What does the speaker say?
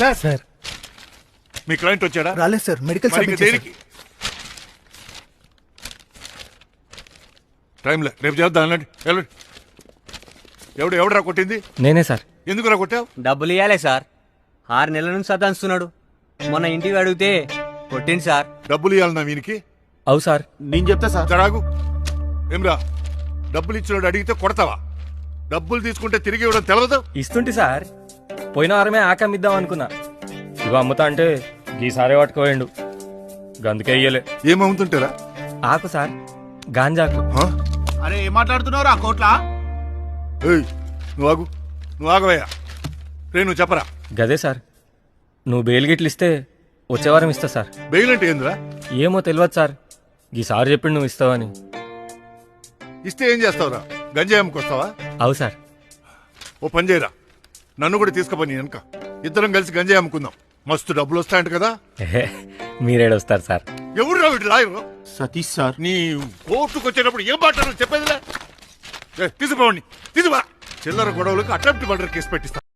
Sir sir మీ client వచ్చాడా? రాలేదు sir, medical మరి సబ్మిట్ ఇంక దేనికి? టైంలే, రేపు చేద్దాం. వెళ్ళండి వెళ్ళండి. ఎవడురా కొట్టింది? నేనే సార్. ఎందుకురా కొట్టావు? డబ్బులు ఇవ్వాలే సార్. 6 నెలల నుంచి సతాయిస్తున్నాడు. మొన్న ఇంటికి అడిగితే కొట్టింది సార్. డబ్బులు ఇవ్వాలన్నా వీనికి? అవు సార్. నేను చెప్తా సార్. జరాగు. ఏమ్రా, డబ్బులు ఇచ్చినాడు అడిగితే కొడతావా? డబ్బులు తీసుకుంటే తిరిగి ఇవ్వడం తెలవదు? ఇస్తుంటి సార్. పోయిన వారమే ఆకమిద్దాం అనుకున్నా, ఇవి అమ్ముతా అంటే ఈసారి పట్టుకోవేయండు, గందుకే ఇయ్యలే. ఏమవుతుంటారా? ఆకు సార్, గాంజాకు. అరే ఏం మాట్లాడుతున్నావు ఆ కోట్లా? ఏయ్, నువ్వు ఆగవయ్యా. నువ్వు చెప్పరా. గదే సార్, నువ్వు బెయిల్ గిట్లు ఇస్తే వచ్చే వారం ఇస్తా సార్. బెయిల్ అంటే ఏందిరా? ఏమో తెలియదు సార్, ఈసారి చెప్పిండు నువ్వు ఇస్తావని. ఇస్తే ఏం చేస్తావురా? గంజాయి అమ్ముకొస్తావా? అవు సార్. ఓ పని చేయరా, నన్ను కూడా తీసుకుపోయి వెనక ఇద్దరం కలిసి గంజాయి అమ్ముకుందాం. మస్తు డబ్బులు వస్తాయంట కదా. మీరేడొస్తారు సార్. ఎవరు రా వీటి లాయరు? సతీష్ సార్. నీ కోర్టుకు వచ్చేటప్పుడు ఏం మాట్లాడాలో చెప్పేదిలే. తీసుకుపోండి, తీసుకురా. చిల్లర గొడవలకు అటెంప్ట్ మర్డర్ కేసు పెట్టిస్తా.